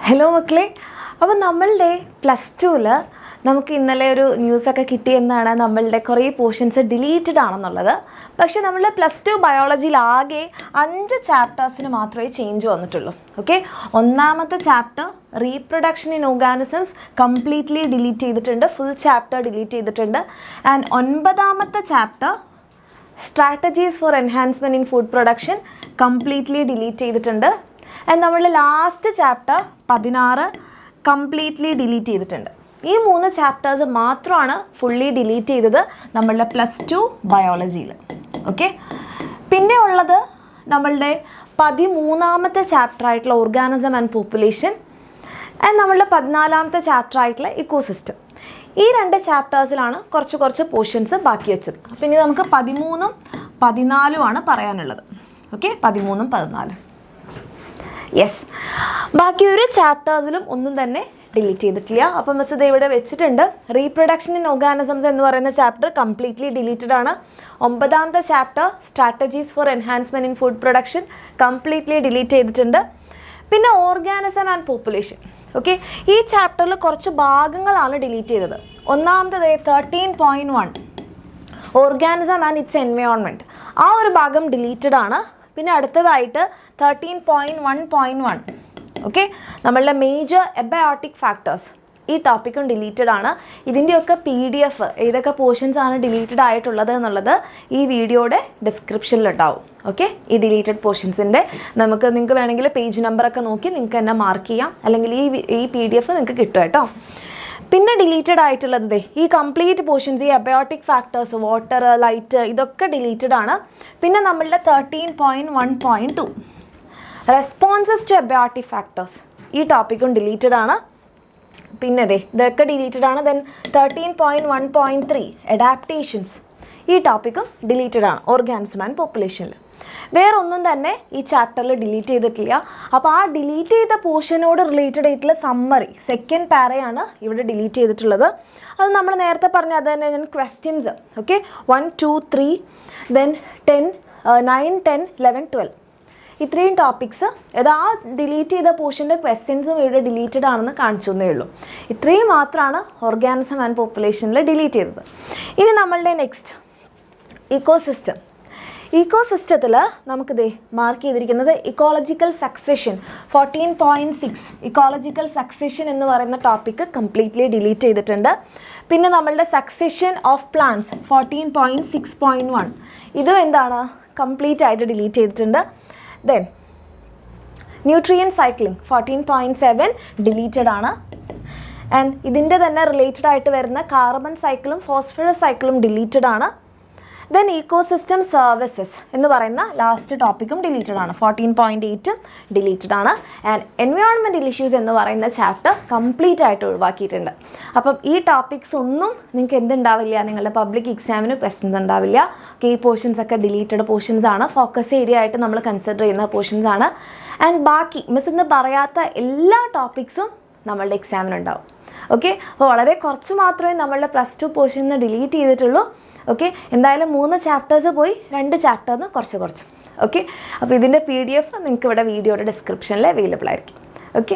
Hello മക്കളെ, അപ്പോൾ നമ്മളുടെ +2-ൽ നമുക്ക് ഇന്നലെ ഒരു ന്യൂസൊക്കെ കിട്ടിയെന്നാണ് നമ്മളുടെ കുറേ പോർഷൻസ് ഡിലീറ്റഡ് ആണെന്നുള്ളത്. പക്ഷേ നമ്മൾ +2 ബയോളജിയിൽ ആകെ 5 ചാപ്റ്റേഴ്സിന് മാത്രമേ ചേഞ്ച് വന്നിട്ടുള്ളൂ. ഓക്കെ, ഒന്നാമത്തെ chapter reproduction in organisms completely delete ചെയ്തിട്ടുണ്ട്, ഫുൾ ചാപ്റ്റർ ഡിലീറ്റ് ചെയ്തിട്ടുണ്ട്. ആൻഡ് 9ാമത്തെ chapter strategies for enhancement in food production completely delete ചെയ്തിട്ടുണ്ട്. ആൻഡ് നമ്മളുടെ ലാസ്റ്റ് ചാപ്റ്റർ 16 കംപ്ലീറ്റ്ലി ഡിലീറ്റ് ചെയ്തിട്ടുണ്ട്. ഈ 3 ചാപ്റ്റേഴ്സ് മാത്രമാണ് ഫുള്ളി ഡിലീറ്റ് ചെയ്തത് നമ്മളുടെ +2 ബയോളജിയിൽ. ഓക്കെ, പിന്നെ ഉള്ളത് നമ്മളുടെ 13ാമത്തെ ചാപ്റ്റർ ആയിട്ടുള്ള ഓർഗാനിസം ആൻഡ് പോപ്പുലേഷൻ ആൻഡ് നമ്മളുടെ 14ാമത്തെ ചാപ്റ്റർ ആയിട്ടുള്ള ഇക്കോസിസ്റ്റം. ഈ 2 ചാപ്റ്റേഴ്സിലാണ് കുറച്ച് പോർഷൻസ് ബാക്കി വെച്ചത്. അപ്പോൾ ഇനി നമുക്ക് 13ഉം 14ഉമാണ് പറയാനുള്ളത്. ഓക്കെ, 13ഉം 14. യെസ്, ബാക്കി ഒരു ചാപ്റ്റേഴ്സിലും ഒന്നും തന്നെ ഡിലീറ്റ് ചെയ്തിട്ടില്ല. അപ്പം മിസ് ഇത് ഇവിടെ വെച്ചിട്ടുണ്ട്. റീപ്രൊഡക്ഷൻ ഇൻ ഓർഗാനിസംസ് എന്ന് പറയുന്ന ചാപ്റ്റർ കംപ്ലീറ്റ്ലി ഡിലീറ്റഡ് ആണ്. 9ാമത്തെ chapter strategies for enhancement in food production completely delete ചെയ്തിട്ടുണ്ട്. പിന്നെ ഓർഗാനിസം ആൻഡ് പോപ്പുലേഷൻ. ഓക്കെ, ഈ ചാപ്റ്ററിൽ കുറച്ച് ഭാഗങ്ങളാണ് ഡിലീറ്റ് ചെയ്തത്. ഒന്നാമത്തത് 13.1 ഓർഗാനിസം ആൻഡ് ഇറ്റ്സ് എൻവയോൺമെൻറ്റ്, ആ ഒരു ഭാഗം ഡിലീറ്റഡ് ആണ്. പിന്നെ അടുത്തതായിട്ട് 13.1.1 ഓക്കെ, നമ്മളുടെ മേജർ എബയോട്ടിക് ഫാക്ടേഴ്സ്, ഈ ടോപ്പിക്കും ഡിലീറ്റഡ് ആണ്. ഇതിൻ്റെയൊക്കെ PDF ഏതൊക്കെ പോർഷൻസ് ആണ് ഡിലീറ്റഡ് ആയിട്ടുള്ളത് എന്നുള്ളത് ഈ വീഡിയോയുടെ ഡിസ്ക്രിപ്ഷനിലുണ്ടാവും. ഓക്കെ, ഈ ഡിലീറ്റഡ് പോർഷൻസിൻ്റെ നിങ്ങൾക്ക് വേണമെങ്കിൽ പേജ് നമ്പറൊക്കെ നോക്കി നിങ്ങൾക്ക് തന്നെ മാർക്ക് ചെയ്യാം, അല്ലെങ്കിൽ ഈ PDF നിങ്ങൾക്ക് കിട്ടും കേട്ടോ. പിന്നെ ഡിലീറ്റഡ് ആയിട്ടുള്ളത് ഈ കംപ്ലീറ്റ് പോർഷൻസ്, ഈ എബയോട്ടിക് ഫാക്ടേഴ്സ്, വാട്ടർ, ലൈറ്റ്, ഇതൊക്കെ ഡിലീറ്റഡ് ആണ്. പിന്നെ നമ്മളുടെ 13.1.2 റെസ്പോൺസസ് ടു എബയോട്ടിക് ഫാക്ടേഴ്സ്, ഈ ടോപ്പിക്കും ഡിലീറ്റഡ് ആണ്. പിന്നെ ഇതൊക്കെ ഡിലീറ്റഡ് ആണ്. ദെൻ 13.1.3 അഡാപ്റ്റേഷൻസ്, ഈ ടോപ്പിക്കും ഡിലീറ്റഡ് ആണ് ഓർഗാനിസം ആൻഡ് പോപ്പുലേഷനിൽ. വേറെ ഒന്നും തന്നെ ഈ ചാപ്റ്ററിൽ ഡിലീറ്റ് ചെയ്തിട്ടില്ല. അപ്പോൾ ആ ഡിലീറ്റ് ചെയ്ത പോർഷനോട് റിലേറ്റഡ് ആയിട്ടുള്ള സമ്മറി, സെക്കൻഡ് പാരയാണ് ഇവിടെ ഡിലീറ്റ് ചെയ്തിട്ടുള്ളത്. അത് നമ്മൾ നേരത്തെ പറഞ്ഞ അത് തന്നെ ഞാൻ ക്വസ്റ്റ്യൻസ്. ഓക്കെ, 1, 2, 3 ദെൻ 10, 9, 10, 11, 12 ഇത്രയും ടോപ്പിക്സ് ആ ഡിലീറ്റ് ചെയ്ത പോർഷൻ്റെ ക്വസ്റ്റ്യൻസും ഇവിടെ ഡിലീറ്റഡ് ആണെന്ന് കാണിച്ചു തന്നേ ഉള്ളൂ. ഇത്രയും മാത്രമാണ് ഓർഗാനിസം ആൻഡ് പോപ്പുലേഷനിൽ ഡിലീറ്റ് ചെയ്തത്. ഇനി നമ്മളുടെ നെക്സ്റ്റ് ഇക്കോസിസ്റ്റം. ഇക്കോസിസ്റ്റത്തിൽ നമുക്ക് മാർക്ക് ചെയ്തിരിക്കുന്നത് ഇക്കോളജിക്കൽ സക്സഷൻ 14.6 ഇക്കോളജിക്കൽ സക്സഷൻ എന്ന് പറയുന്ന ടോപ്പിക്ക് കംപ്ലീറ്റ്ലി ഡിലീറ്റ് ചെയ്തിട്ടുണ്ട്. പിന്നെ നമ്മളുടെ സക്സഷൻ ഓഫ് പ്ലാന്റ്സ് 14.6.1 ഇതും എന്താണ് കംപ്ലീറ്റ് ആയിട്ട് ഡിലീറ്റ് ചെയ്തിട്ടുണ്ട്. ദെൻ ന്യൂട്രിയൻ സൈക്ലിംഗ് 14.7 ഡിലീറ്റഡ് ആണ്. ആൻഡ് ഇതിൻ്റെ തന്നെ റിലേറ്റഡ് ആയിട്ട് വരുന്ന കാർബൺ സൈക്കിളും ഫോസ്ഫറസ് സൈക്കിളും ഡിലീറ്റഡ് ആണ്. ദെൻ ഇക്കോസിസ്റ്റം സർവീസസ് എന്ന് പറയുന്ന ലാസ്റ്റ് ടോപ്പിക്കും ഡിലീറ്റഡ് ആണ്. 14.8 ഡിലീറ്റഡ് ആണ്. ആൻഡ് എൻവയോൺമെൻറ്റൽ ഇഷ്യൂസ് എന്ന് പറയുന്ന ചാപ്റ്റർ കംപ്ലീറ്റ് ആയിട്ട് ഒഴിവാക്കിയിട്ടുണ്ട്. അപ്പം ഈ ടോപ്പിക്സ് ഒന്നും നിങ്ങൾക്ക് എന്തുണ്ടാവില്ല, നിങ്ങളുടെ പബ്ലിക് എക്സാമിന് ക്വസ്റ്റ്യൻസ് ഉണ്ടാവില്ല. ഈ പോർഷൻസ് ഒക്കെ ഡിലീറ്റഡ് പോർഷൻസ് ആണ്, ഫോക്കസ് ഏരിയ ആയിട്ട് നമ്മൾ കൺസിഡർ ചെയ്യുന്ന പോർഷൻസ് ആണ്. ആൻഡ് ബാക്കി മിസ് ഇന്ന് പറയാത്ത എല്ലാ ടോപ്പിക്സും നമ്മളുടെ എക്സാമിനുണ്ടാവും. ഓക്കെ, അപ്പോൾ വളരെ കുറച്ച് മാത്രമേ നമ്മളുടെ +2 പോർഷനിൽ നിന്ന് ഡിലീറ്റ് ചെയ്തിട്ടുള്ളൂ. ഓക്കെ, എന്തായാലും 3 ചാപ്റ്റേഴ്സ് പോയി, 2 ചാപ്റ്ററിന് കുറച്ച്. ഓക്കെ, അപ്പോൾ ഇതിൻ്റെ PDF നിങ്ങൾക്ക് ഇവിടെ വീഡിയോയുടെ ഡിസ്ക്രിപ്ഷനിൽ അവൈലബിൾ ആയിരിക്കും. ഓക്കെ.